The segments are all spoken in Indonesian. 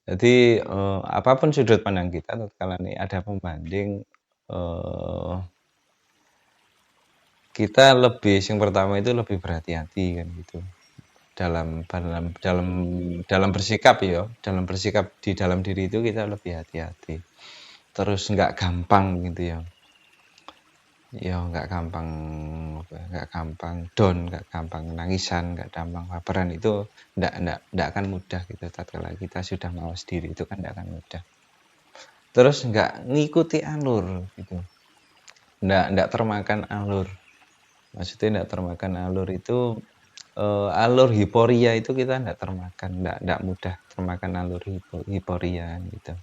Jadi, apapun sudut pandang kita tatkala nih ada pembanding, eee, kita lebih yang pertama itu lebih berhati-hati kan gitu, dalam bersikap ya, dalam bersikap di dalam diri itu kita lebih hati-hati. Terus nggak gampang gitu ya, ya nggak gampang down, nggak gampang nangisan, nggak gampang baperan, itu nggak akan mudah gitu tatkala kita sudah mawas diri, itu kan nggak akan mudah. Terus nggak ngikuti alur gitu, nggak termakan alur. Maksudnya nggak termakan alur itu, alur hiporia itu kita nggak termakan, nggak mudah termakan alur hiporia gitu.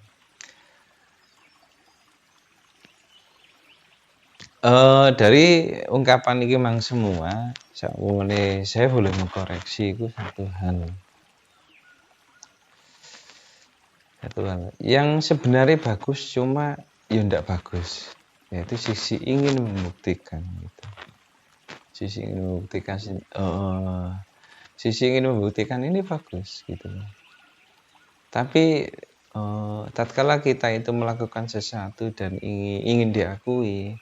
Dari ungkapan iki mang semua, saya boleh mengkoreksi itu satu hal yang sebenarnya bagus cuma ya ndak bagus, yaitu sisi ingin membuktikan gitu. Sisi ingin membuktikan, sisi ingin membuktikan ini bagus gitu. Tapi tatkala kita itu melakukan sesuatu dan ingin diakui,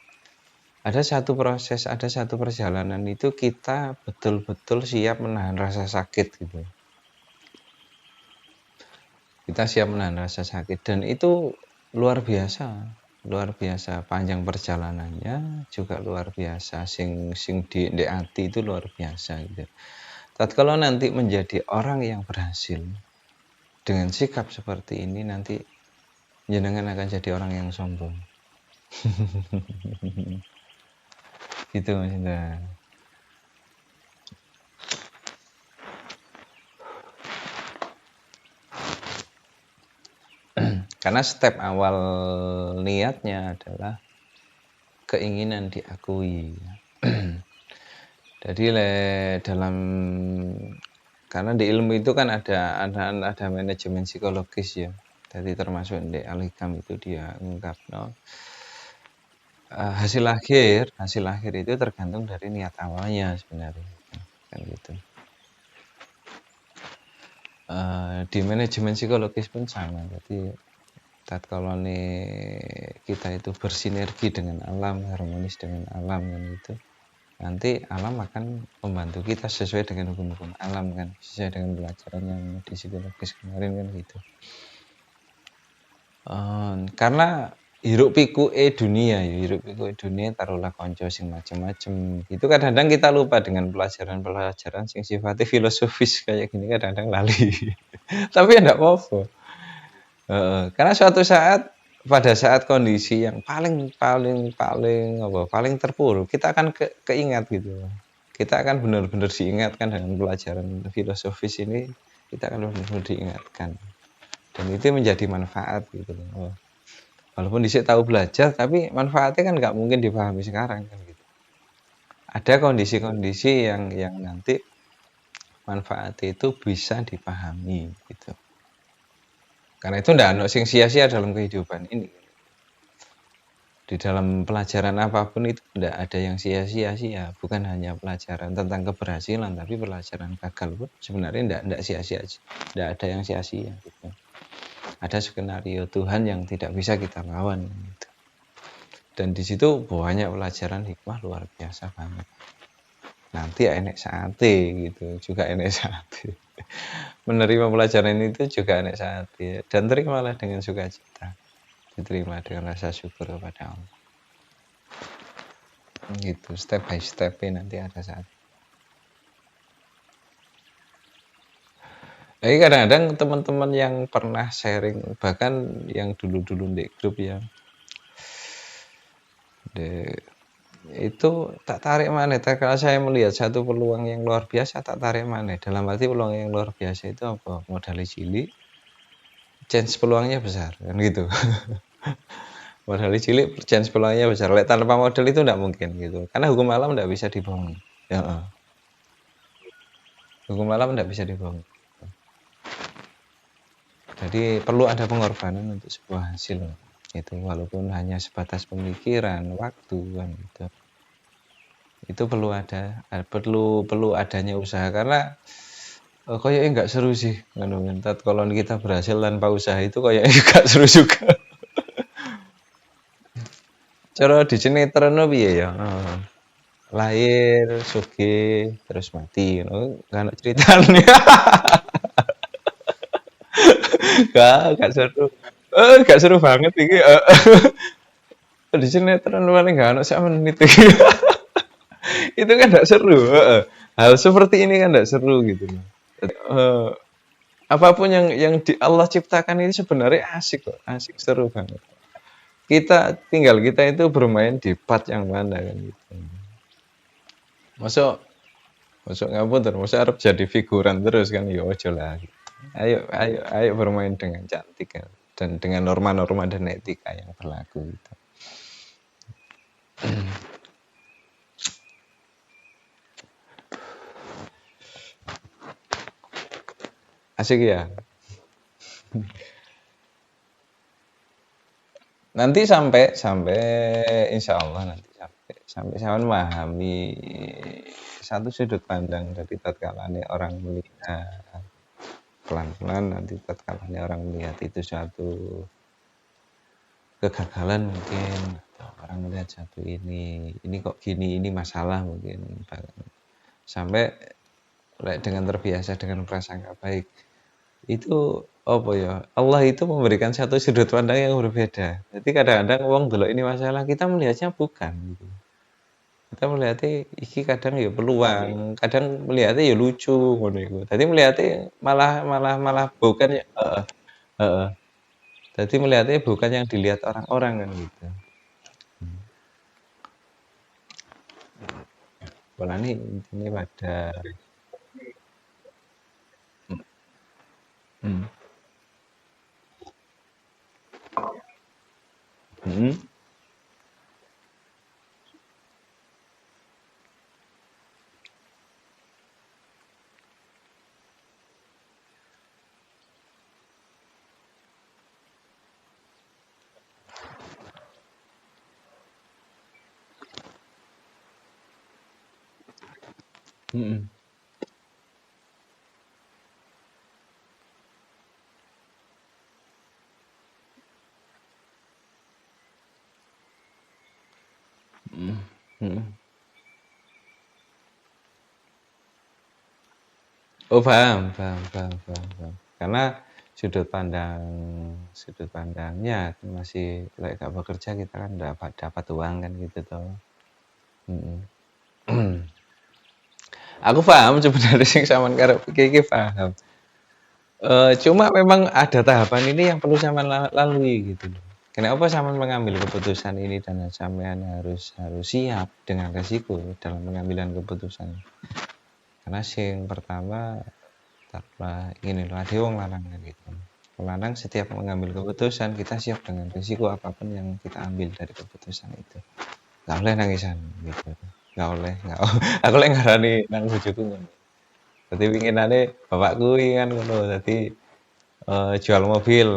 ada satu proses, ada satu perjalanan itu kita betul-betul siap menahan rasa sakit gitu. Kita siap menahan rasa sakit dan itu luar biasa panjang perjalanannya, juga luar biasa sing di ati itu luar biasa gitu. Tatkala nanti menjadi orang yang berhasil dengan sikap seperti ini, nanti jenengan akan jadi orang yang sombong. Gitu Mas Indra. Karena step awal niatnya adalah keinginan diakui. Jadi dalam, karena di ilmu itu kan ada manajemen psikologis ya. Jadi termasuk di Al-Hikam itu dia ungkap, no, hasil akhir itu tergantung dari niat awalnya sebenarnya kan gitu. Di manajemen psikologis pun sama. Jadi tatkala kita itu bersinergi dengan alam, harmonis dengan alam kan gitu, nanti alam akan membantu kita sesuai dengan hukum-hukum alam kan, sesuai dengan pelajaran yang di psikologis kemarin kan gitu. Karena hiruk pikuk dunia taruhlah konco sing macem-macem itu, kadang-kadang kita lupa dengan pelajaran-pelajaran sing sifatnya filosofis kayak gini, kadang-kadang lali. Tapi ya enggak apa-apa. Karena suatu saat, pada saat kondisi yang paling paling paling apa, paling terpuruk, kita akan keingat gitu. Kita akan benar-benar diingatkan dengan pelajaran filosofis ini, kita akan benar-benar diingatkan. Dan itu menjadi manfaat gitu loh. Walaupun dhisik tahu belajar, tapi manfaatnya kan nggak mungkin dipahami sekarang kan gitu. Ada kondisi-kondisi yang nanti manfaatnya itu bisa dipahami gitu. Karena itu ndak ono sing sia-sia dalam kehidupan ini. Di dalam pelajaran apapun itu tidak ada yang sia-sia sih ya, bukan hanya pelajaran tentang keberhasilan, tapi pelajaran gagal pun sebenarnya tidak sia-sia, tidak ada yang sia-sia gitu. Ada skenario Tuhan yang tidak bisa kita lawan gitu. Dan di situ banyak pelajaran hikmah luar biasa banget. Nanti ya enek sate gitu, juga enek sate. Menerima pelajaran itu juga enek sate, dan terimalah dengan sukacita. Diterima dengan rasa syukur kepada Allah. Gitu, step by step-nya nanti ada saat. Jadi kadang-kadang teman-teman yang pernah sharing, bahkan yang dulu-dulu di grup ya, itu tak tarik mana. Kalau saya melihat satu peluang yang luar biasa, tak tarik mana. Dalam arti peluang yang luar biasa itu apa? Modalnya cilik, chance peluangnya besar, kan gitu. Modalnya cilik, chance peluangnya besar. Tanpa modal itu tidak mungkin gitu. Karena hukum alam tidak bisa dibohongi. Ya, hukum alam tidak bisa dibohongi. Jadi perlu ada pengorbanan untuk sebuah hasil itu, walaupun hanya sebatas pemikiran, waktu kan gitu. Itu perlu adanya usaha, karena Kayaknya nggak seru sih ngono kan. Kalau kita berhasil tanpa usaha itu kayaknya nggak seru juga. Cara di sinetron piye ya? Lahir, sugih, terus mati, ngono nggak ono ceritane. Gak seru. Gak seru banget iki, di sinetron paling nggak ono sak menit iki. Itu kan nggak seru, heeh. Hal seperti ini kan nggak seru gitu loh. Eee, apapun yang di Allah ciptakan ini sebenarnya asik kok, asik, seru banget. Kita itu bermain di part yang mana kan gitu. Masa masa ngapunten, masa arep jadi figuran terus kan ya ojo lah. Ayo bermain dengan cantik kan, dan dengan norma-norma dan etika yang berlaku gitu. Asik ya. Nanti sampai sampai insya Allah nanti sampai saya memahami satu sudut pandang dari tatkalane orang melihat pelan-pelan, nanti tatkalane orang melihat itu suatu kegagalan mungkin, atau orang melihat satu ini kok gini, ini masalah mungkin, sampai dengan terbiasa dengan prasangka baik itu apa ya, Allah itu memberikan satu sudut pandang yang berbeda. Jadi kadang-kadang wong delok ini masalah, kita melihatnya bukan gitu. Kita melihatnya iki kadang ya peluang, kadang melihatnya ya lucu ngono iku. Dadi melihatnya malah malah malah bukan ya, heeh, heeh. Dadi melihatnya bukan yang dilihat orang-orang kan gitu. Polane intine pada mhm, mhm, mhm, mhm, mhm. Oh, paham paham paham paham paham. Karena sudut pandang sudut pandangnya masih lek gak bekerja kita kan dapat dapat uang kan gitu toh. Mhm. Aku paham sebenarnya sing sampean karep iki paham. Cuma memang ada tahapan ini yang perlu sampean lalui gitu loh. Kenapa sampean mengambil keputusan ini dan sampean harus harus siap dengan resiko dalam pengambilan keputusan. Karena sing pertama taklah gini loh, ada wong lanang kan gitu. Wong lanang setiap mengambil keputusan kita siap dengan risiko apapun yang kita ambil dari keputusan itu. Gak boleh nangisan gitu. Gak boleh, gak. Aku lagi ngarani nang bojoku ngono. Dadi winginane bapakku iki kan ngono. Dadi jual mobil,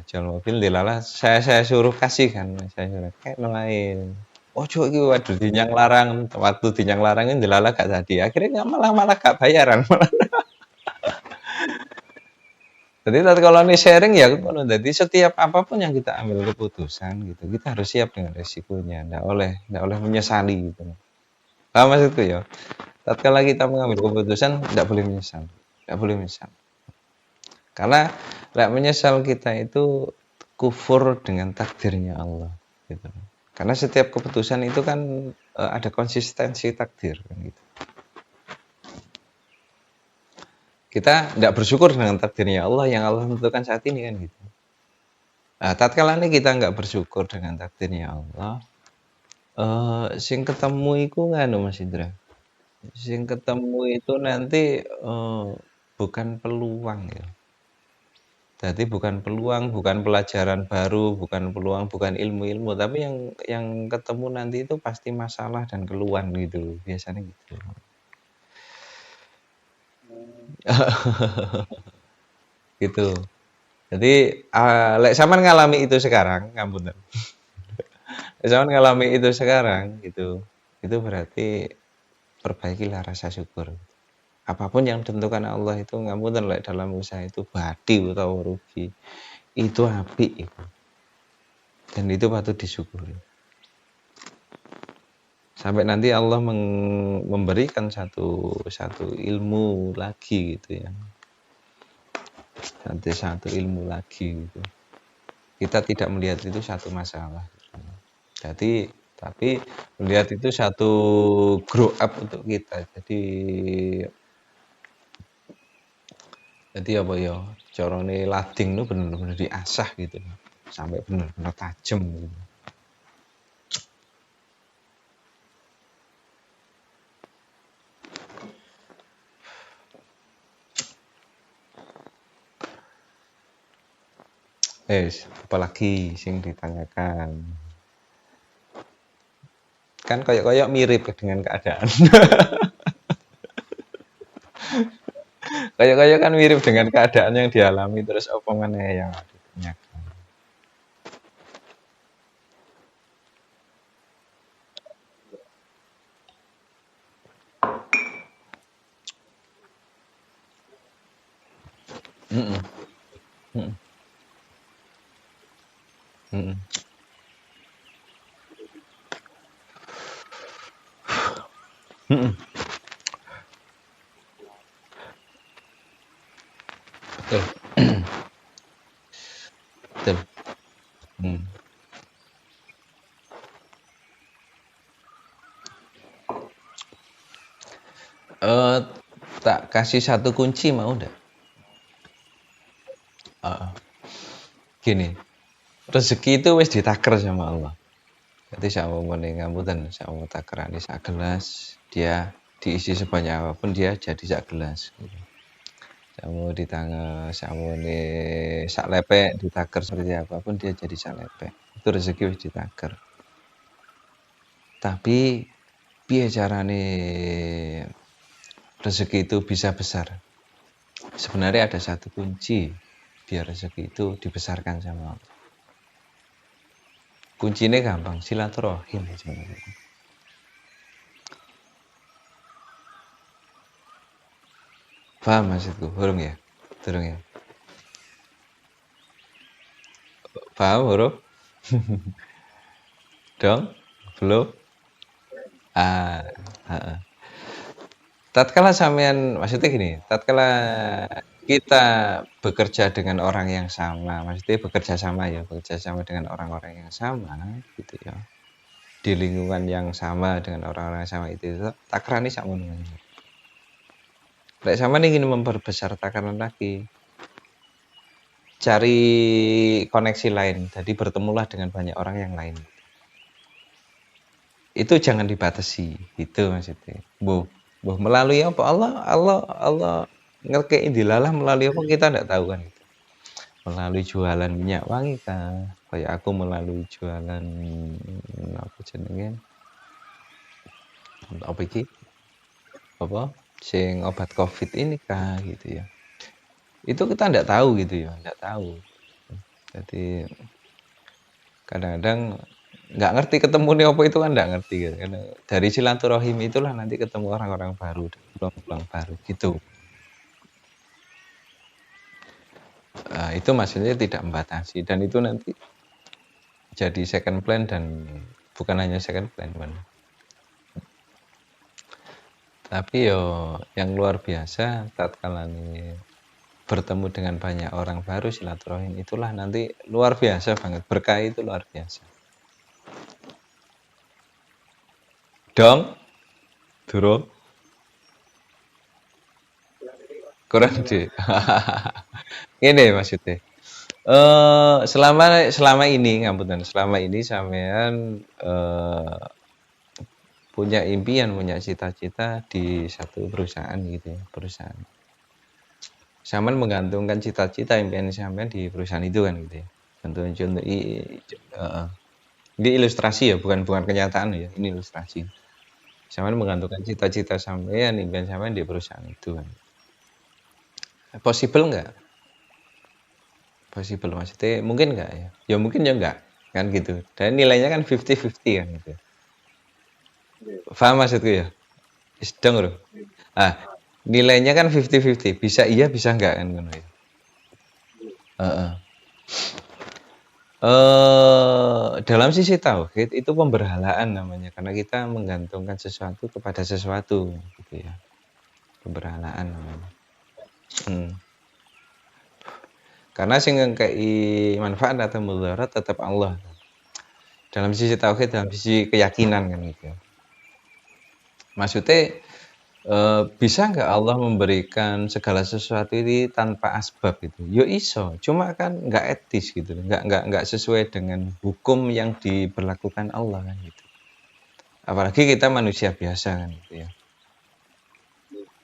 jual mobil dilalah saya suruh kasih kan, saya suruh kayak nelayan. Ojo iki waduh dinyang larang, waktu dinyang larangin dilalah gak tadi. Akhirnya malah malah gak bayaran. Jadi kalau ini sharing ya ngono. Jadi setiap apapun yang kita ambil keputusan gitu, kita harus siap dengan resikonya. Nggak oleh menyesali gitu. Paham maksudku ya? Tatkala kita mengambil keputusan, nggak boleh menyesal, nggak boleh menyesal. Karena nggak menyesal kita itu kufur dengan takdirnya Allah. Gitu. Karena setiap keputusan itu kan ada konsistensi takdir kan gitu. Kita tidak bersyukur dengan takdirnya Allah yang Allah tentukan saat ini kan gitu. Nah, tatkala ini kita nggak bersyukur dengan takdirnya Allah, sing ketemu iku nganu Mas Indra, sing ketemu itu nanti, bukan peluang ya. Jadi bukan peluang, bukan pelajaran baru, bukan peluang, bukan ilmu-ilmu, tapi yang ketemu nanti itu pasti masalah dan keluhan gitu, biasanya gitu. Gitu. Jadi, lek sampean ngalami itu sekarang, ngapunten, lek sampean ngalami itu sekarang gitu, itu berarti perbaikilah rasa syukur. Apapun yang ditentukan Allah itu ngapunten lek dalam usaha itu badi utawa rugi, itu apik iku. Dan itu patut disyukuri. Sampai nanti Allah memberikan satu ilmu lagi gitu ya. Satu ilmu lagi gitu. Kita tidak melihat itu satu masalah. Jadi tapi melihat itu satu grow up untuk kita. Jadi apa ya? Carane lading itu bener-bener diasah gitu. Sampai bener-bener tajam gitu. Apalagi sing ditanyakan. Kan kayak mirip dengan keadaan. Kayak kan mirip dengan keadaan yang dialami terus apa mana yang ditanyakan. Mm-mm. Mm-mm. Mm-mm. Mm-mm. Betul, betul. Hmm. Eh, tak kasih satu kunci mau ndak? Uh, Gini, rezeki itu wis ditaker sama Allah. Jadi sama mending ngapunten, sama takerane sak gelas, dia diisi sebanyak apapun dia jadi sak gelas. Sama di tangan, sama sak lepek ditaker seperti apapun dia jadi sak lepek. Itu rezeki wis ditaker. Tapi piye carane rezeki itu bisa besar? Sebenarnya ada satu kunci biar rezeki itu dibesarkan sama Allah. Kuncinya gampang, silaturahim sebenarnya. Paham maksudku? Hurung ya? Durung ya? Paham huruf? Dong? Belum? Ah, heeh. Tatkala sampean maksudnya gini, tatkala kita bekerja dengan orang yang sama, maksudnya bekerja sama ya, bekerja sama dengan orang-orang yang sama gitu ya. Di lingkungan yang sama dengan orang-orang yang sama itu takrane sakmono. Lek sampean ingin memperbesar takaran lagi, cari koneksi lain. Jadi bertemulah dengan banyak orang yang lain. Itu jangan dibatasi, itu maksudnya. Bu, melalui apa? Allah ngerkei dilalah melalui apa kita tidak tahu kan. Melalui jualan minyak wangi kah? Kayak aku melalui jualan apa jenenge? Apa iki? Apa? Sing obat Covid ini kah gitu ya. Itu kita tidak tahu gitu ya, tidak tahu. Jadi kadang-kadang nggak ngerti ketemu nih apa itu kan nggak ngerti gitu. Karena dari silaturahim itulah nanti ketemu orang-orang baru, pulang-pulang baru gitu. Itu maksudnya tidak membatasi dan itu nanti jadi second plan dan bukan hanya second plan, man. Tapi yo yang luar biasa tatkala nih bertemu dengan banyak orang baru silaturahim itulah nanti luar biasa banget, berkah itu luar biasa. Dong, durung kurang di. Ini maksudnya. Selama ini ngapunten, selama ini sampean punya impian, punya cita-cita di satu perusahaan gitu ya, perusahaan. Sampean menggantungkan cita-cita impian sampean di perusahaan itu kan gitu ya. Contoh ini ilustrasi ya, bukan kenyataan ya, ini ilustrasi. Sampean menggantungkan cita-cita sampean, impian sampean di perusahaan itu kan. Possible nggak? Possible maksudnya mungkin nggak ya? Ya mungkin ya nggak kan gitu. Dan nilainya kan 50-50 kan gitu. Paham maksudku ya? Sedang loh. Ah, nilainya kan 50-50, bisa iya bisa enggak kan ngono ya. Heeh. Dalam sisi tauhid itu pemberhalaan namanya, karena kita menggantungkan sesuatu kepada sesuatu gitu ya. Pemberhalaan namanya. Hmm. Karena sing ngekei manfaat atau mudarat tetap Allah. Dalam sisi tauhid, dalam sisi keyakinan kan gitu. Maksudnya bisa nggak Allah memberikan segala sesuatu ini tanpa asbab gitu? Yo iso, cuma kan nggak etis gitu, nggak sesuai dengan hukum yang diberlakukan Allah kan gitu. Apalagi kita manusia biasa kan gitu ya.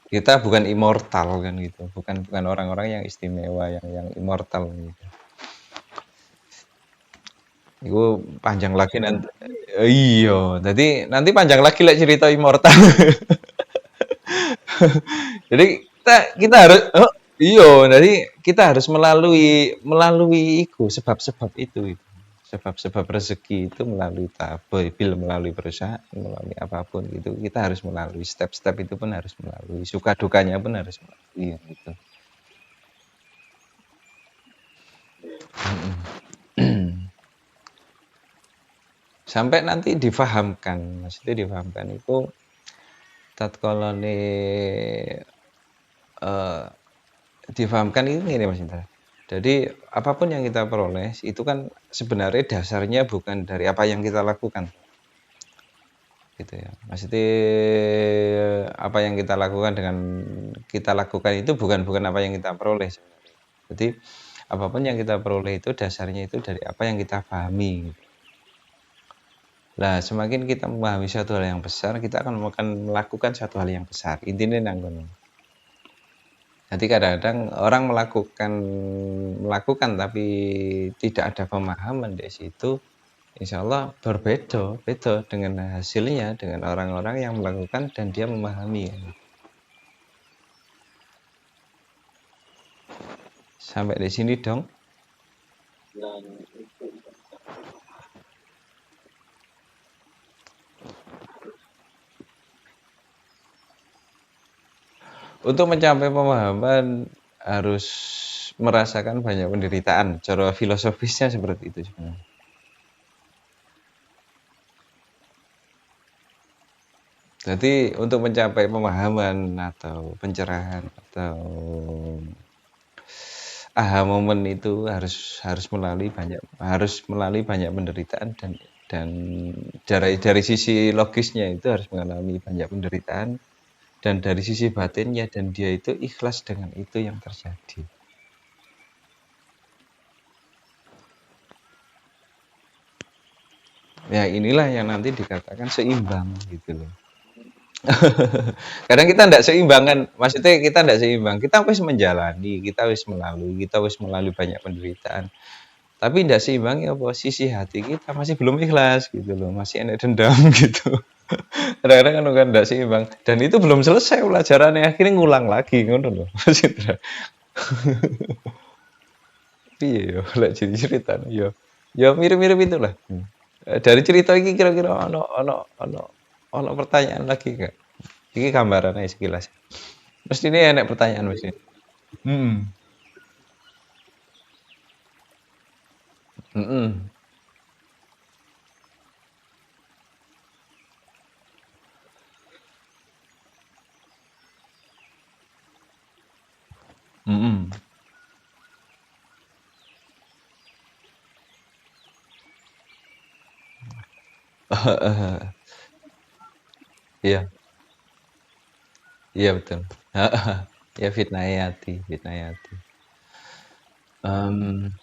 Kita bukan immortal kan gitu, bukan bukan orang-orang yang istimewa, yang immortal gitu. Itu panjang lagi nanti. Iya, jadi nanti panjang lagi lah cerita immortal. Jadi kita harus iya, jadi kita harus melalui melalui itu sebab-sebab itu. Sebab-sebab rezeki itu melalui bil, melalui perusahaan, melalui apapun gitu. Kita harus melalui step-step itu pun harus melalui suka dukanya pun harus melalui gitu. Sampai nanti difahamkan, maksudnya difahamkan itu tatkala difahamkan itu gini Mas Indra. Jadi apapun yang kita peroleh itu kan sebenarnya dasarnya bukan dari apa yang kita lakukan, gitu ya. Maksudnya apa yang kita lakukan dengan kita lakukan itu bukan bukan apa yang kita peroleh sebenarnya. Jadi apapun yang kita peroleh itu dasarnya itu dari apa yang kita pahami. Gitu. Nah, semakin kita memahami satu hal yang besar, kita akan melakukan satu hal yang besar. Intinya nanggono. Jadi kadang-kadang orang melakukan tapi tidak ada pemahaman di situ, insya Allah berbeda, beda dengan hasilnya dengan orang-orang yang melakukan dan dia memahami. Sampai di sini dong. Untuk mencapai pemahaman harus merasakan banyak penderitaan. Cara filosofisnya seperti itu sebenarnya. Jadi untuk mencapai pemahaman atau pencerahan atau aha momen itu harus melalui banyak penderitaan dan dari sisi logisnya itu harus mengalami banyak penderitaan dan dari sisi batinnya dan dia itu ikhlas dengan itu yang terjadi. Ya inilah yang nanti dikatakan seimbang gitu loh. Kadang kita tidak seimbangan, maksudnya kita tidak seimbang. Kita harus menjalani, kita harus melalui banyak penderitaan. Tapi tidak seimbangnya apa? Sisi hati kita masih belum ikhlas gitu loh, masih enak dendam gitu. Kadang-kadang kan tidak seimbang dan itu belum selesai pelajarannya akhirnya ngulang lagi ngono loh. Maksudnya, piye yo lek jadi cerita yo. Ya mirip-mirip itulah. Dari cerita ini kira-kira ono pertanyaan lagi gak? Iki gambaran aja sekilas. Mesti ini enak pertanyaan mesti. Hmm. Mm-mm. Mm-mm. Iya, iya betul. Ya fitnah hati. Em,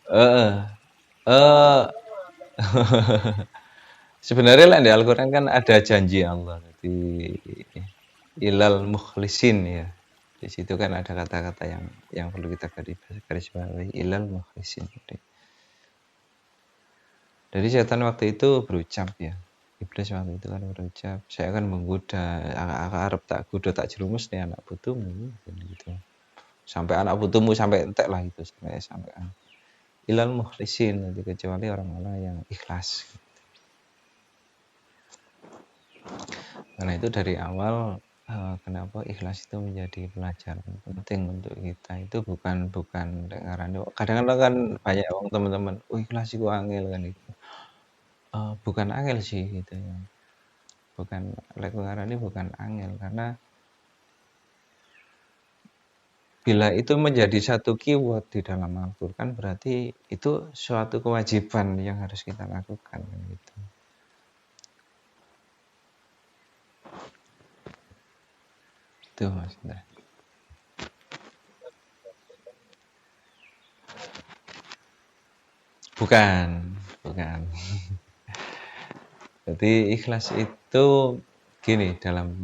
eh, eh, sebenarnya lah di Al-Quran kan ada janji Allah di ilal mukhlisin ya. Di situ kan ada kata-kata yang perlu kita garis bawahi ilal mukhlisin. Jadi setan waktu itu berucap ya. Iblis waktu itu kan berucap, saya akan menggoda, arep tak goda tak jerumus nih anak putumu, gitu. Sampai anak putumu sampai entek lah itu sampai ilal mukhlisin, jadi kecuali orang-orang yang ikhlas. Karena itu dari awal kenapa ikhlas itu menjadi pelajaran penting untuk kita itu bukan bukan lek ngarani kadang-kadang kan banyak wong teman-teman, "Oh ikhlas iku angel," kan gitu. Bukan angel sih gitu ya, bukan lek ngarani bukan angel karena bila itu menjadi satu keyword di dalam Al-Qur'an berarti itu suatu kewajiban yang harus kita lakukan kan gitu. Itu Mas Indra. Bukan, bukan. Jadi ikhlas itu gini dalam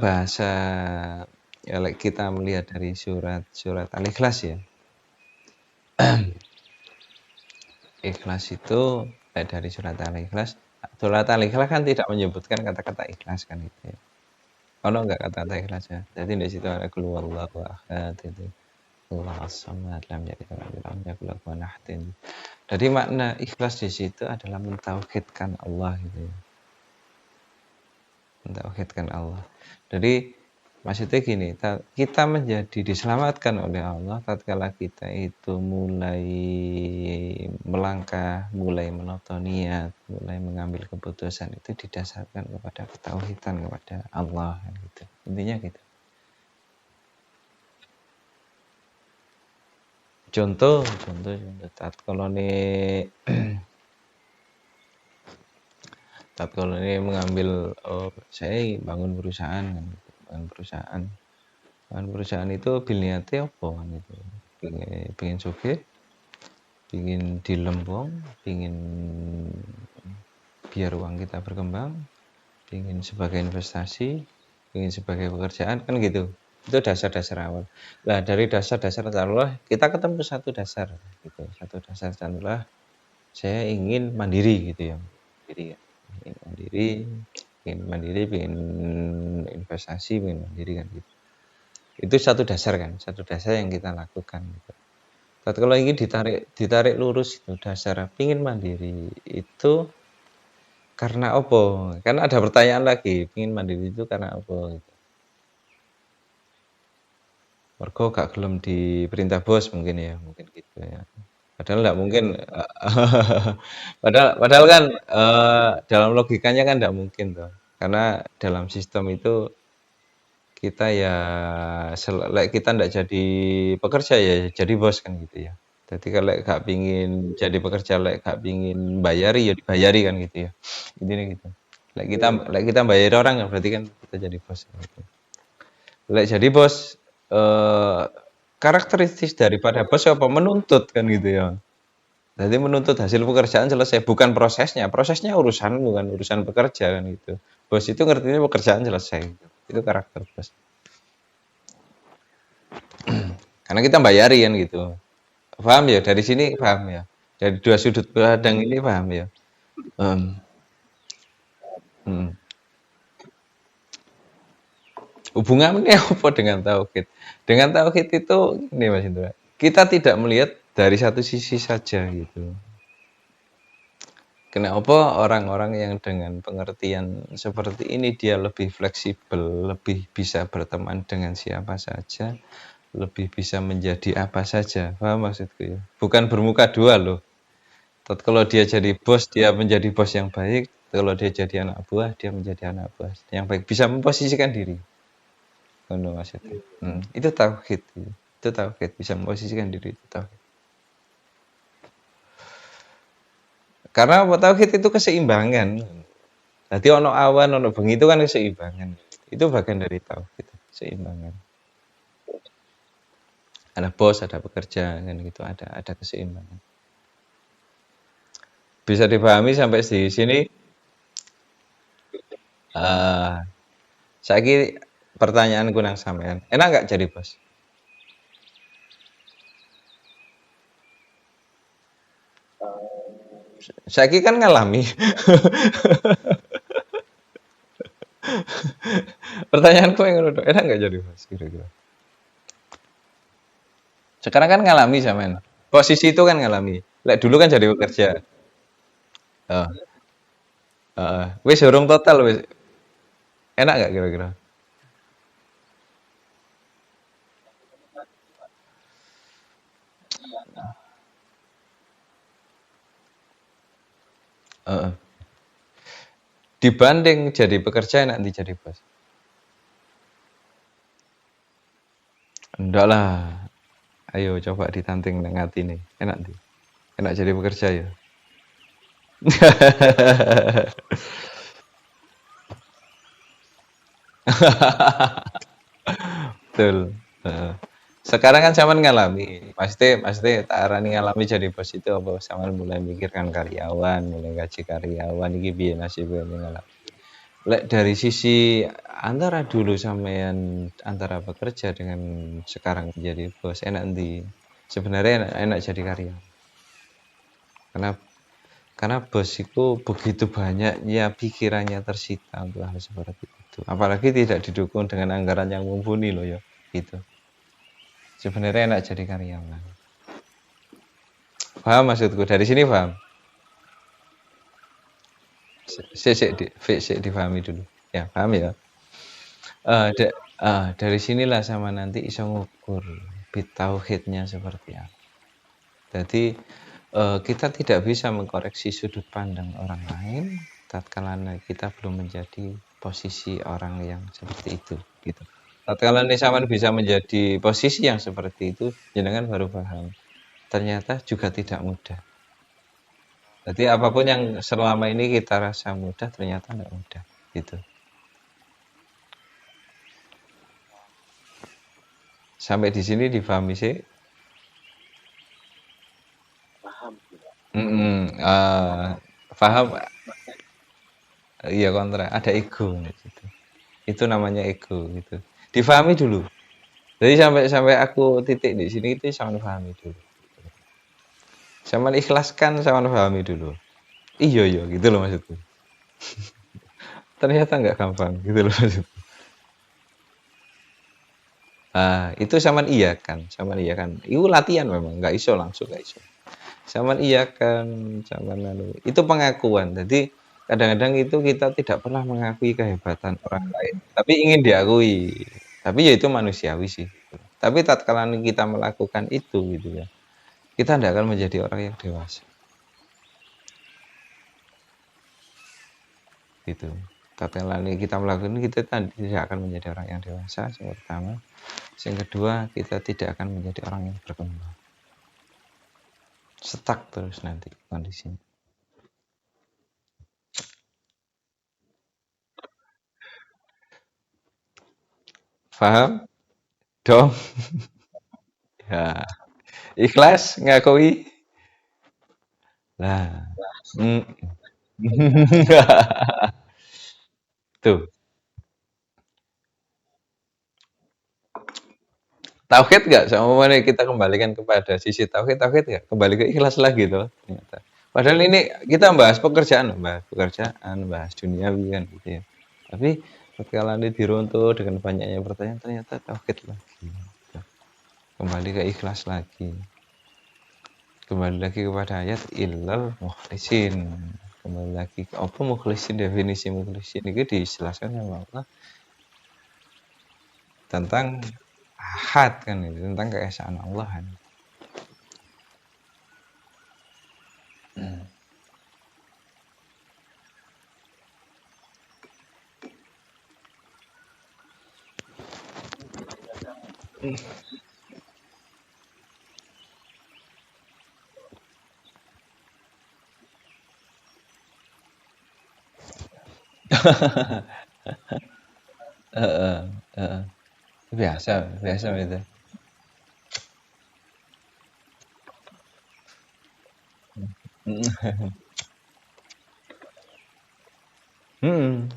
bahasa ya kita melihat dari surat Al-Ikhlas ya. Ikhlas itu dari surat Al-Ikhlas kan tidak menyebutkan kata-kata ikhlas kan gitu ya. Ono enggak kata-kata ikhlas ya? Jadi di situ ada qul huwallahu ahad itu. Allahu samad lam yalid walam yulad walam yakul lahu kufuwan ahad. Jadi makna ikhlas di situ adalah mentauhidkan Allah gitu ya. Mentauhidkan Allah. Jadi maksudnya gini, kita menjadi diselamatkan oleh Allah tatkala kita itu mulai melangkah, mulai menoto niat, mulai mengambil keputusan itu didasarkan kepada ketauhidan kepada Allah kan gitu. Intinya gitu. Contoh tatkala ini mengambil saya bangun perusahaan kan gitu. Bangun perusahaan itu bil niate apa kan itu. Pengen sugih, pengen dilempung, pengen biar uang kita berkembang, pengen sebagai investasi, pengen sebagai pekerjaan kan gitu. Itu dasar-dasar awal. Nah dari dasar-dasar taruhlah kita ketemu satu dasar gitu. Satu dasar taruhlah saya ingin mandiri gitu ya. Mandiri ya. Ingin mandiri, pengen investasi, pengen mandiri kan gitu. Itu satu dasar kan, satu dasar yang kita lakukan gitu. Tapi kalau ini ditarik lurus itu dasar pingin mandiri itu karena apa? Kan ada pertanyaan lagi, pingin mandiri itu karena apa? Gitu. Mergo gak gelem diperintah bos mungkin ya, mungkin gitu ya. Padahal nggak mungkin, padahal kan dalam logikanya kan nggak mungkin tuh, karena dalam sistem itu kita ya, lek kita nggak jadi pekerja ya jadi bos kan gitu ya. Jadi kalau gak pingin jadi pekerja, lek gak pingin bayari ya dibayari kan gitu ya. Intinya gitu. Lek kita bayar orang kan berarti kan kita jadi bos gitu. Lek jadi bos eh karakteristik daripada bos apa menuntut kan gitu ya. Jadi menuntut hasil pekerjaan selesai, bukan prosesnya. Prosesnya urusan bukan urusan pekerja kan gitu. Bos itu ngertinya pekerjaan selesai. Itu karakter bos. Karena kita bayari kan gitu. Paham ya? Dari sini paham ya? Dari dua sudut pandang ini paham ya? Hmm. Hmm. Hubungannya apa dengan tauhid? Dengan tauhid itu ini Mas Indra. Kita tidak melihat dari satu sisi saja gitu. Kenapa orang-orang yang dengan pengertian seperti ini dia lebih fleksibel, lebih bisa berteman dengan siapa saja, lebih bisa menjadi apa saja. Paham maksudku ya? Bukan bermuka dua loh. Kalau dia jadi bos, dia menjadi bos yang baik. Kalau dia jadi anak buah, dia menjadi anak buah yang baik. Bisa memposisikan diri. Ngono maksudnya. Itu tauhid. Itu tauhid, bisa memposisikan diri itu tauhid. Karena apa tauhid itu keseimbangan. Jadi ono awan, ono bengi itu kan keseimbangan. Itu bagian dari tauhid, keseimbangan. Ada bos, ada pekerja kan gitu, ada keseimbangan. Bisa dipahami sampai di sini. Saya pertanyaan kunang sampean. Enak nggak jadi bos? Saya kan ngalami. Pertanyaanku yang ngono, enak nggak jadi bos kira-kira? Sekarang kan ngalami sampean. Posisi itu kan ngalami. Lek dulu kan jadi pekerja. Oh. Heeh. Wis urung total wis. Enak nggak kira-kira? Heeh. Dibanding jadi pekerja enak ndi jadi bos? Enggak lah. Ayo coba ditanting nang atine. Enak ndi? Enak jadi pekerja ya? Betul. Heeh. Sekarang kan sampean ngalami, pasti tak arani ngalami jadi bos itu apa sampean mulai mikirkan karyawan, mulai gaji karyawan iki piye nasibnya ngalami. Lek dari sisi antara dulu sampean antara bekerja dengan sekarang jadi bos enak endi? Sebenarnya enak, enak jadi karyawan. Karena karena bos itu begitu banyaknya pikirannya tersita untuk hal seperti itu. Apalagi tidak didukung dengan anggaran yang mumpuni loh ya. Gitu. Sebenarnya enak jadi karyawan. Paham maksudku? Dari sini paham? Sik dipahami dulu. Ya, paham ya? Eh, da- dari sinilah sama nanti iso ngukur bit tauhidnya seperti apa. Jadi kita tidak bisa mengkoreksi sudut pandang orang lain tatkala kita belum menjadi posisi orang yang seperti itu gitu. Tatkala sampean bisa menjadi posisi yang seperti itu, jenengan baru paham. Ternyata juga tidak mudah. Jadi apapun yang selama ini kita rasa mudah ternyata tidak mudah gitu. Sampai di sini dipahami sih. Paham. Iya kontra, ada ego gitu. Itu namanya ego gitu. Difahami dulu. Jadi sampai sampai aku titik di sini itu sama pahami dulu. Sama ikhlaskan sama pahami dulu. Iya iya gitu loh maksudku. Ternyata nggak gampang gitu loh maksudku. Itu sama iya kan. Itu latihan memang, nggak iso langsung nggak iso. Sama iya kan, sama lalu. Itu pengakuan. Jadi kadang-kadang itu kita tidak pernah mengakui kehebatan orang lain, tapi ingin diakui. Tapi ya itu manusiawi sih. Tapi tatkala kita melakukan itu gitu ya, kita tidak akan menjadi orang yang dewasa. Gitu. Tatkala kita melakukan ini, kita tidak akan menjadi orang yang dewasa. Yang pertama, yang kedua kita tidak akan menjadi orang yang berkembang. Stuck terus nanti kondisinya. Paham? Dong. Ya. Ikhlas ngakui. Nah. Mm. Tuh. Tauhid nggak? Sama mana kita kembalikan kepada sisi tauhid, tauhid nggak? Kembali ke ikhlas lagi tuh ternyata. Padahal ini kita bahas pekerjaan, bahas duniawi kan gitu ya. Tapi ketika ini diruntuh dengan banyaknya pertanyaan ternyata tauhid lagi. Kembali ke ikhlas lagi. Kembali lagi kepada ayat illal mukhlisin. Kembali lagi ke apa mukhlisin, definisi mukhlisin itu dijelaskan sama Allah tentang ahad kan itu, tentang keesaan Allah kan. Heeh, heeh. Biasa, biasa itu. Hmm,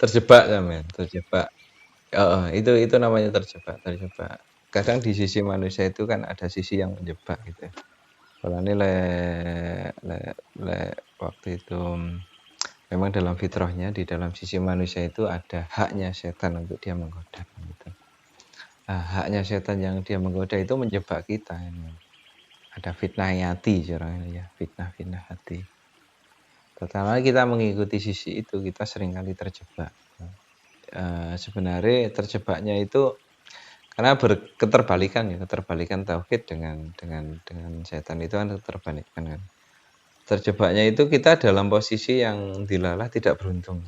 terjebak sampean, terjebak. Heeh, itu namanya terjebak, terjebak. Kadang di sisi manusia itu kan ada sisi yang menjebak gitu ya. Kalau ini waktu itu memang dalam fitrahnya di dalam sisi manusia itu ada haknya setan untuk dia menggoda gitu. Haknya setan yang dia menggoda itu menjebak kita ini. ada fitnah hati orang ini ya, fitnah hati. Pertama kita mengikuti sisi itu kita seringkali terjebak. Sebenarnya terjebaknya itu karena keterbalikan ya, keterbalikan tauhid dengan setan itu kan keterbalikan kan. Terjebaknya itu kita dalam posisi yang dilalah tidak beruntung.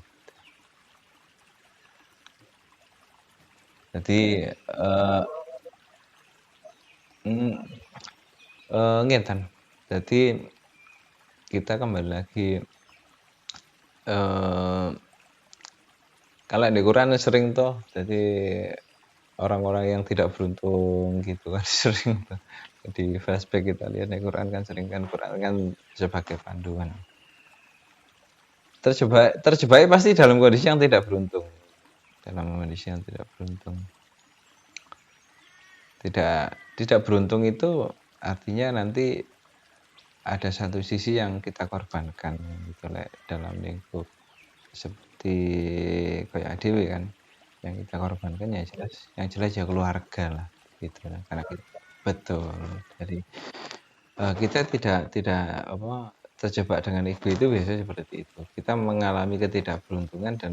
Jadi ngeten. Jadi kita kembali lagi eh kalau di Quran sering toh, jadi orang-orang yang tidak beruntung gitu kan sering tuh. Di flashback kita lihat di Quran kan sering kan Quran kan sebagai panduan. Terjebak pasti dalam kondisi yang tidak beruntung. Dalam kondisi yang tidak beruntung. Tidak beruntung itu artinya nanti ada satu sisi yang kita korbankan gitu dalam lingkup seperti kayak adewe kan yang kita korbankan ya jelas ya keluarga lah gitu karena kita betul jadi kita tidak apa terjebak dengan ego itu biasanya seperti itu kita mengalami ketidakberuntungan dan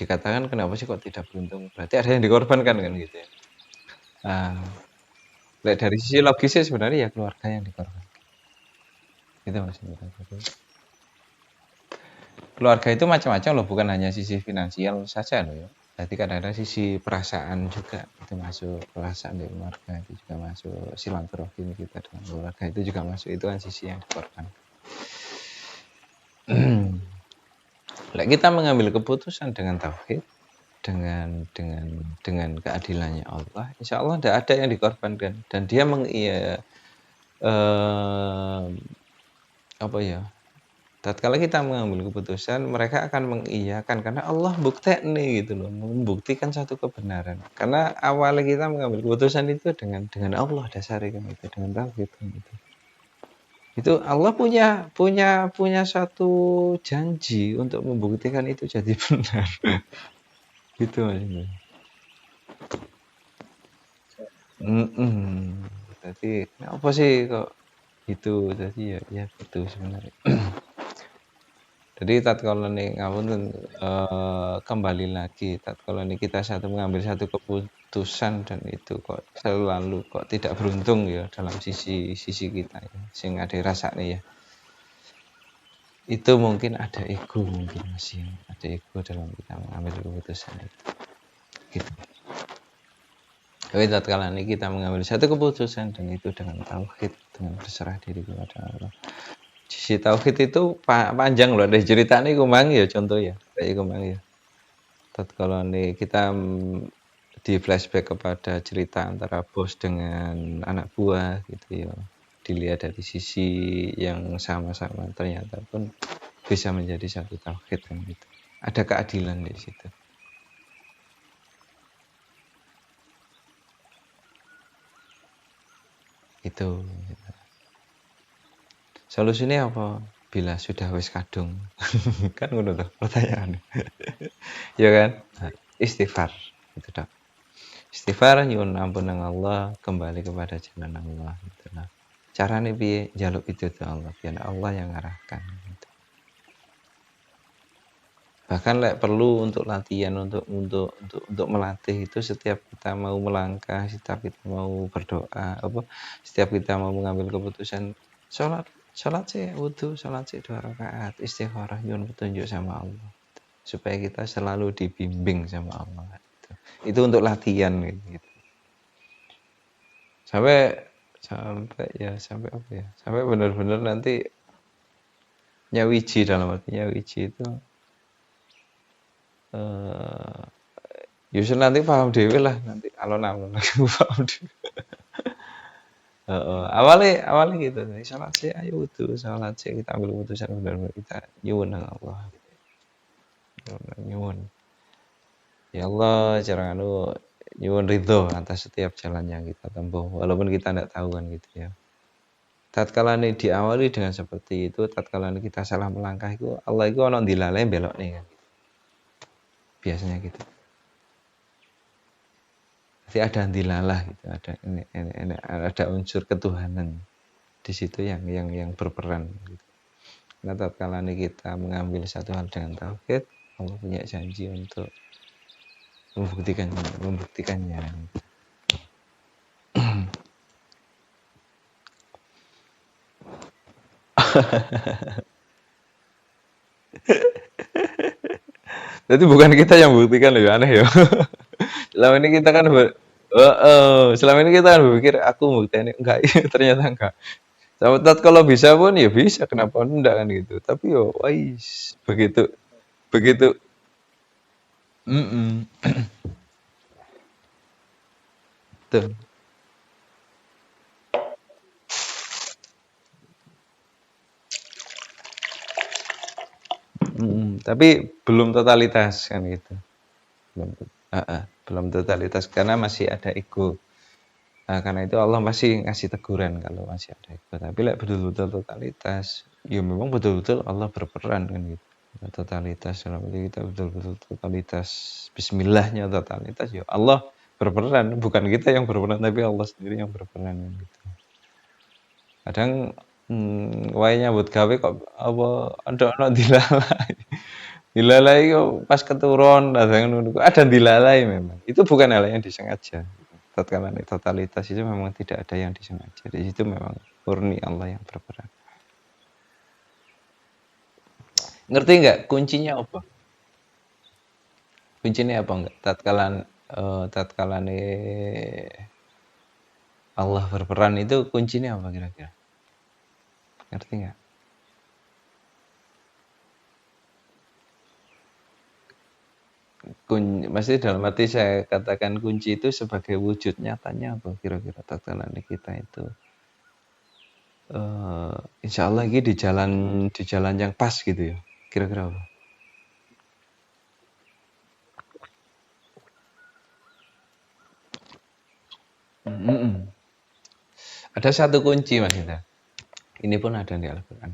dikatakan kenapa sih kok tidak beruntung berarti ada yang dikorbankan kan gitu ya dari sisi logisnya sebenarnya ya keluarga yang dikorbankan itu mas keluarga itu macam-macam loh bukan hanya sisi finansial saja loh ya jadi kadang-kadang sisi perasaan juga itu masuk perasaan dari keluarga itu juga masuk silaturahim kita dengan keluarga itu juga masuk itu kan sisi yang dikorbankan kita mengambil keputusan dengan tauhid dengan keadilannya Allah insya Allah tidak ada yang dikorbankan dan dia apa ya tatkala kita mengambil keputusan mereka akan mengiyakan karena Allah bukti nih gitu loh membuktikan satu kebenaran karena awalnya kita mengambil keputusan itu dengan Allah dasarnya kan itu dengan tauhid gitu. Itu Allah punya satu janji untuk membuktikan itu jadi benar. Gitu maksudnya. Jadi apa sih kok itu jadi ya itu sebenarnya. Jadi tatkala nih ngapunten kembali lagi tatkala nih kita mengambil satu keputusan dan itu kok selalu kok tidak beruntung ya dalam sisi kita ya sing ada rasane ya. Itu mungkin ada ego mungkin masih ada ego dalam kita mengambil keputusan itu. Gitu. Tapi tatkala ini kita mengambil satu keputusan dan itu dengan tauhid dengan berserah diri kepada Allah. Sisi tauhid itu panjang loh ada cerita nih kumang ya contoh ya kayak kumang ya. Tatkala ini kita di flashback kepada cerita antara bos dengan anak buah gitu ya. Dilihat dari sisi yang sama-sama ternyata pun bisa menjadi satu tauhid kan gitu. Ada keadilan di situ. Itu. Gitu. Solusinya apa? Bila sudah wis kadung. Kan ngono tuh pertanyaan. Ya kan? Istighfar. Itu dah. Istighfar nyuwun ampun nang Allah, kembali kepada jalan Allah gitu lah. Carane piye? Jaluk itu tuh Allah, biar Allah yang ngarahkan gitu. Bahkan perlu untuk latihan untuk melatih itu setiap kita mau melangkah, setiap kita mau berdoa, setiap kita mau mengambil keputusan sholat sih wudu, sholat sih 2 rakaat, istikharah nyuwun petunjuk sama Allah. Supaya kita selalu dibimbing sama Allah gitu. Itu untuk latihan gitu. Sampai apa ya? Sampai benar-benar nanti nyawiji dalam arti nyawiji itu Yusuf nanti paham dewe lah nanti alon-alon paham dewe. Awalnya gitu salat sih ayo wudu salat sih kita ambil keputusan benar-benar kita nyuwun nang Allah nyuwun ya Allah jangan nyuwun ridho atas setiap jalan yang kita tempuh walaupun kita tidak tahu kan gitu ya tatkala ini diawali dengan seperti itu tatkala ini kita salah melangkah itu Allah itu ono dilalai belok nih kan biasanya gitu jadi ada dilalah gitu ada unsur ketuhanan di situ yang berperan gitu. Nah, tatkala kita mengambil satu hal dengan tauhid, Allah punya janji untuk membuktikannya. Jadi bukan kita yang buktikan loh, aneh ya. Selama ini kita kan selama ini kita kan berpikir aku buktikan enggak, ternyata enggak. Sama kalau bisa pun ya bisa, kenapa enggak kan gitu. Tapi yo wais begitu begitu mm tuh. Tapi belum totalitas kan gitu. Belum belum totalitas karena masih ada ego. Nah, karena itu Allah masih ngasih teguran kalau masih ada ego. Tapi like, betul-betul totalitas, ya memang betul-betul Allah berperan kan gitu. Totalitas dalam arti kita betul-betul totalitas. Bismillahnya totalitas ya Allah berperan, bukan kita yang berperan tapi Allah sendiri yang berperan kan gitu. Kadang wae nyambut gawe kok apa ana dilalai. Dilalai kok pas keturun kadang ngono kok ada dilalai memang. Itu bukan hal yang disengaja. Tatkala totalitas itu memang tidak ada yang disengaja. Di situ memang murni Allah yang berperan. Ngerti nggak kuncinya apa? Kuncinya apa enggak? Tatkala Allah berperan itu kuncinya apa kira-kira? Ngerti nggak? Maksudnya dalam arti saya katakan kunci itu sebagai wujud nyatanya apa kira-kira tatkala kita itu insya Allah lagi di jalan yang pas gitu ya. Kira-kira apa? Mm-mm. Ada satu kunci Mas Indra. Ini pun ada di Al-Quran.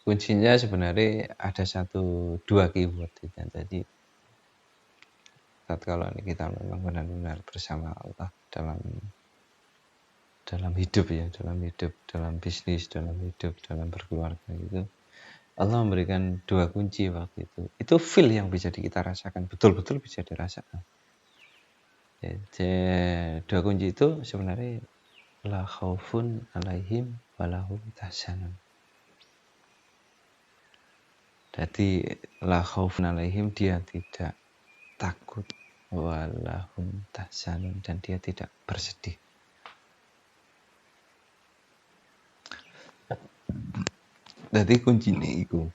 Kuncinya sebenarnya ada dua keyword itu tadi. Tatkala kita memang benar-benar bersama Allah dalam hidup ya, dalam bisnis, dalam hidup, dalam berkeluarga itu. Allah memberikan dua kunci waktu itu. Itu feel yang bisa kita rasakan, betul-betul bisa dirasakan. Jadi, dua kunci itu sebenarnya la khaufun alaihim walahum tahzanun. Jadi la khaufun alaihim, dia tidak takut, walahum tahzanun, dan dia tidak bersedih. Jadi kuncinya itu.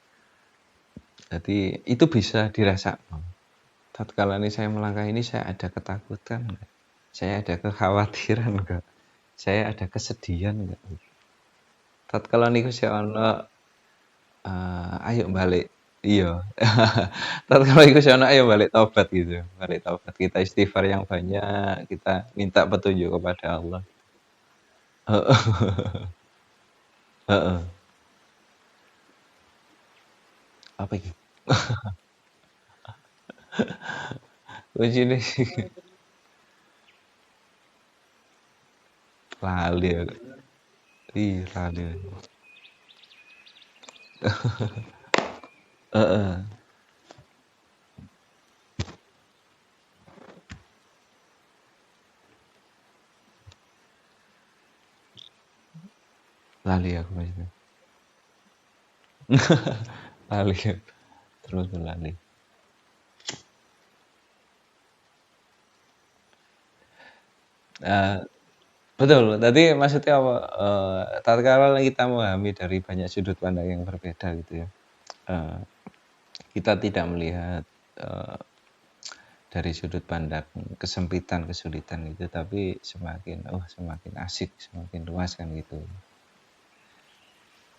Jadi itu bisa dirasakan. Tatkala ini saya melangkah ini, saya ada ketakutan enggak? Saya ada kekhawatiran enggak? Saya ada kesedihan enggak? Tatkala niku saya ono ayo balik. Iya. Tatkala iku saya ono ayo balik tobat gitu. Balik tobat, kita istighfar yang banyak, kita minta petunjuk kepada Allah. Heeh. Heeh. Apa iki? Kuncine lali aku. Ih, lali. Heeh. Lali aku maksudnya. Lali. Terus lali. Eee, betul. Tadi maksudnya apa, tatkala kita memahami dari banyak sudut pandang yang berbeda gitu ya, eee, kita tidak melihat, eee, dari sudut pandang kesempitan, kesulitan itu, tapi semakin asik, semakin luas kan gitu.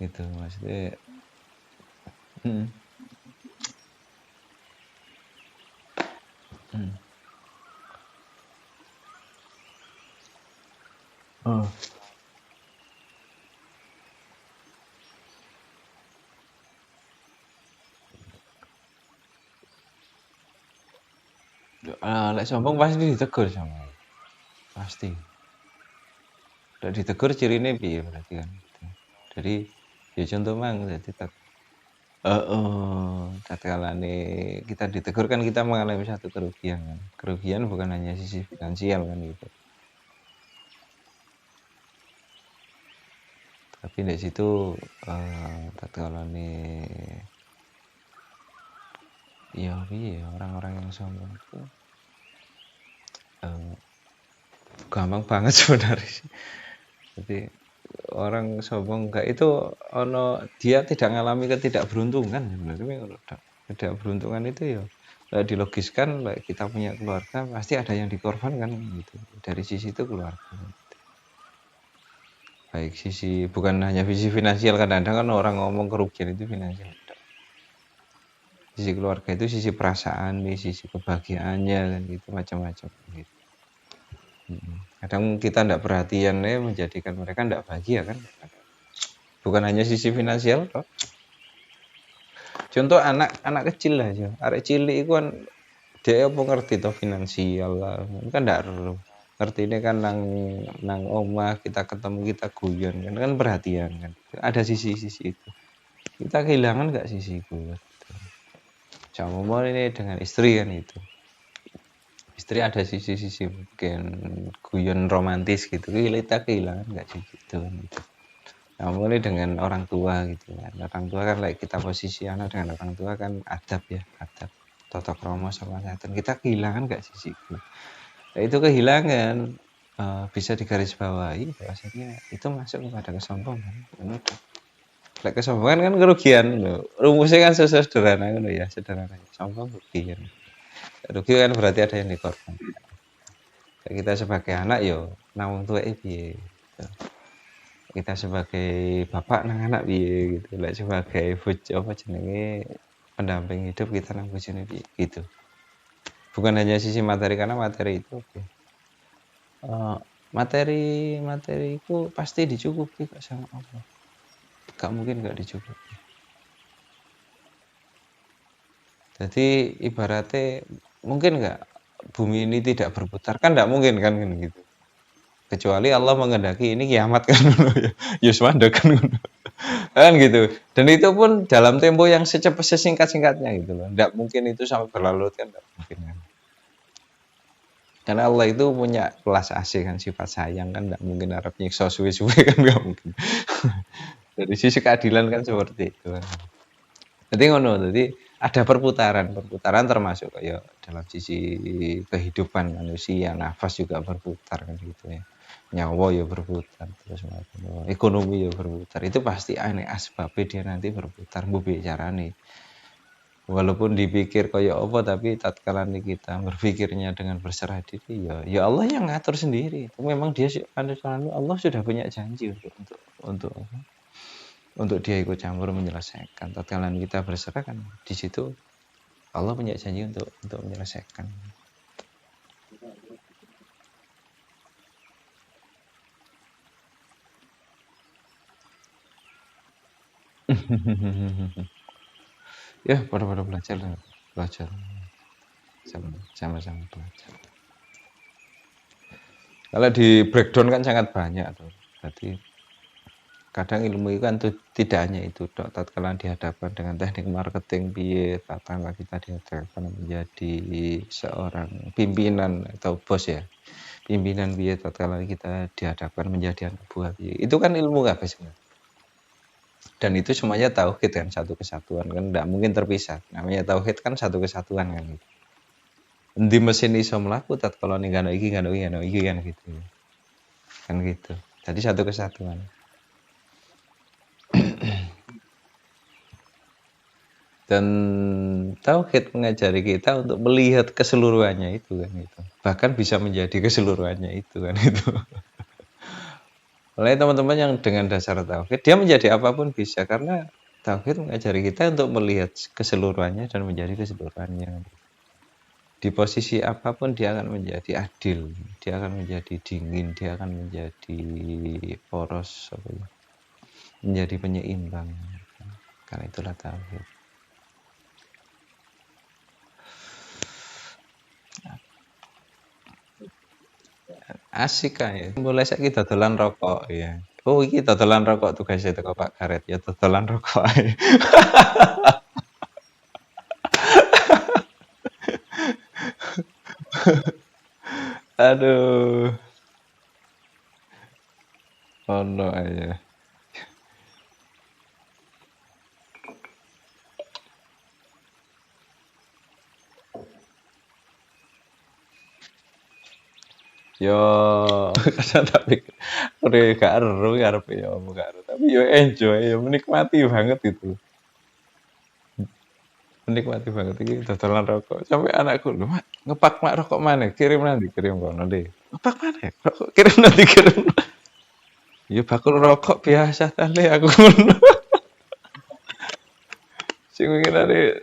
Gitu maksudnya mhm, mhm. Oh, lek sombong pasti ditegur sama pasti. Nek ditegur cirine piye berarti kan gitu. Jadi ya contoh mang jadi heeh, tatkalane kita ditegur kan kita mengalami satu kerugian kan. Kerugian bukan hanya sisi finansial kan gitu. Tapi di situ tatkalane ya piye ya orang-orang yang sombong itu eee, gampang banget sebenarnya sih. Jadi orang sombong enggak itu dia tidak mengalami ketidakberuntungan sebenarnya kalau ketidakberuntungan itu ya dilogiskan kita punya keluarga pasti ada yang dikorbankan gitu. Dari sisi itu keluarga. Baik sisi bukan hanya sisi finansial kadang-kadang kan orang ngomong kerugian itu finansial. Sisi keluarga itu sisi perasaan nih, sisi kebahagiaannya kan gitu macam-macam gitu. Kadang kita ndak perhatian menjadikan mereka ndak bahagia kan. Bukan hanya sisi finansial toh. Contoh anak kecil aja, arek cilik iku kan dia apa ngerti toh finansial lah. Kan ndak perlu. Ngerti ini kan nang omah kita ketemu kita guyon kan perhatian kan. Ada sisi-sisi itu. Kita kehilangan nggak sisi itu? Sama ini dengan istri kan itu. Istri ada sisi-sisi mungkin guyon romantis gitu. Kita kehilangan nggak sih gitu kan gitu. Nah, mulai dengan orang tua gitu kan. Orang tua kan kita posisi anak dengan orang tua kan adab ya, adab. Tata krama sama santun. Kita kehilangan nggak sisi itu? Nah, itu kehilangan bisa digarisbawahi bahwasanya itu masuk kepada kesombongan. Lek kesombongan kan kerugian lho. Rumusnya kan sederhana ngono ya, sederhana. Sombong rugi kan. Rugi kan berarti ada yang dikorban. Kita sebagai anak yo nang wong tuweke piye gitu. Kita sebagai bapak nang anak piye gitu. Lek sebagai bojo apa jenenge pendamping hidup kita nang bojone piye gitu. Bukan hanya sisi materi karena materi itu materi itu pasti dicukupi kok sama Allah. Gak mungkin gak dicukupi. Jadi ibaratnya mungkin nggak bumi ini tidak berputar kan nggak mungkin kan gitu. Kecuali Allah menghendaki ini kiamat kan ya. Yus mandek kan kan gitu. Dan itu pun dalam tempo yang sesingkat-singkatnya gitu loh. Nggak mungkin itu sampai berlarut kan nggak mungkin kan. Karena Allah itu punya kelas asih kan sifat sayang kan nggak mungkin harap nyiksa suwe-suwe kan nggak mungkin. Dari sisi keadilan kan seperti itu kan. Jadi ngono, jadi ada perputaran termasuk kayak dalam sisi kehidupan manusia, nafas juga berputar kan gitu ya. Nyawa ya berputar terus ekonomi ya berputar. Itu pasti aneh asbabnya dia nanti berputar mbok carane. Walaupun dipikir kayak apa tapi tatkala kita berpikirnya dengan berserah diri ya Allah yang ngatur sendiri. Memang dia Allah sudah punya janji untuk dia ikut campur menyelesaikan. Tatkala kita berserah kan di situ Allah punya janji untuk menyelesaikan. Ya, pada belajar sama-sama belajar. Kalau di breakdown kan sangat banyak tuh. Berarti kadang ilmu itu kan tidak hanya itu dok. Tatkala dihadapkan dengan teknik marketing piye, tatkala kita dihadapkan menjadi seorang pimpinan atau bos ya. Pimpinan piye tatkala kita dihadapkan menjadi anak buah piye. Itu kan ilmu kabeh sebenarnya. Dan itu semuanya tauhid kan, satu kesatuan kan tidak mungkin terpisah. Namanya tauhid kan satu kesatuan kan gitu. Endi mesin iso mlaku tatkala ninggano iki kan gitu. Kan gitu. Jadi satu kesatuan. Dan tauhid mengajari kita untuk melihat keseluruhannya itu kan gitu. Bahkan bisa menjadi keseluruhannya itu kan itu. Oleh teman-teman yang dengan dasar tauhid dia menjadi apapun bisa karena tauhid mengajari kita untuk melihat keseluruhannya dan menjadi keseluruhannya. Di posisi apapun dia akan menjadi adil, dia akan menjadi dingin, dia akan menjadi poros, menjadi penyeimbang. Karena itulah tauhid. Asik kae. Mulai saiki dodolan rokok, iya. Oh, iki dodolan rokok tugasnya teko Pak Karet, ya dodolan rokok ae. Aduh, ono aja. Yo, kadang tak pikir, udah gak eru karepe ya apa gak eru, tapi yo enjoy, yo menikmati banget itu. Menikmati banget iki dodolan rokok. Sampai anakku, "Lho, Mak, ngepak Mak rokok mana? Kirim nanti, kirim kono deh." "Ngepak mana? Rokok kirim nanti, kirim." Ya bakul rokok biasa tadi aku ngono. Sing ngene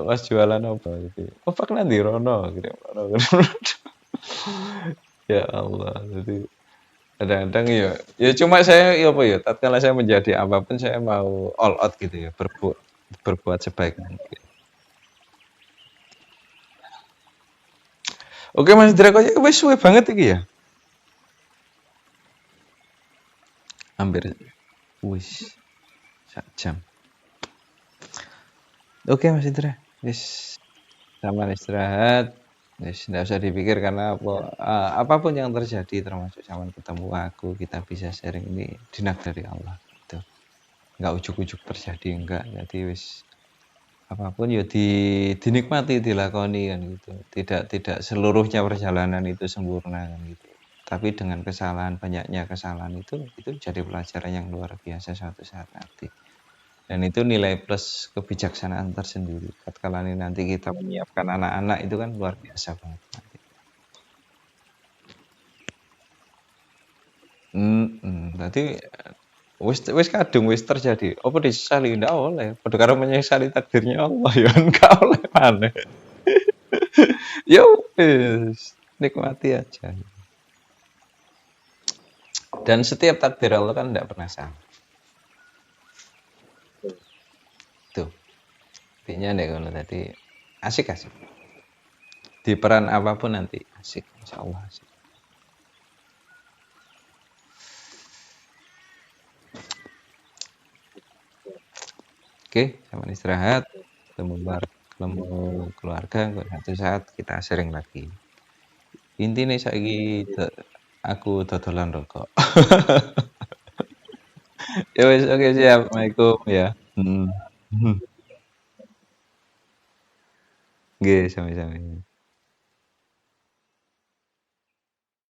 Mas jualan apa iki? "Ngepak nanti rono, kirim rono." Ya Allah, jadi kadang-kadang ya cuma saya ya apa ya, tatkala saya menjadi apapun saya mau all out gitu ya, berbuat sebaik mungkin. Oke Mas Indra, kayaknya wis suwe banget iki ya. Hampir wis sak jam. Oke Mas Indra, wis sampean istirahat, wis ndak usah dipikir karena apapun yang terjadi termasuk sampean ketemu aku, kita bisa sharing ini dinak dari Allah gitu. Enggak ujuk-ujuk terjadi enggak. Jadi wis apapun ya dinikmati, dilakoni kan gitu. Tidak seluruhnya perjalanan itu sempurna kan gitu. Tapi dengan kesalahan, banyaknya kesalahan itu jadi pelajaran yang luar biasa suatu saat nanti. Dan itu nilai plus kebijaksanaan tersendiri. Tatkala nanti kita menyiapkan anak-anak itu kan luar biasa banget nanti. Tadi wis kadung wis terjadi. Apa disesali? Ndak oleh. Padha karo menyesali takdirnya Allah ya enggak oleh maneh. Ya wis, nikmati aja. Dan setiap takdir Allah kan ndak pernah salah. Tuh, intinya deh kalau tadi asik-asik. Di peran apapun nanti asik, insya Allah asik. Oke, sama istirahat. Ketemu keluarga, satu saat kita sharing lagi. Intinya saiki aku dodolan rokok. Ya wis, oke siap. Assalamualaikum ya. Hmm. Nggih, sami-sami.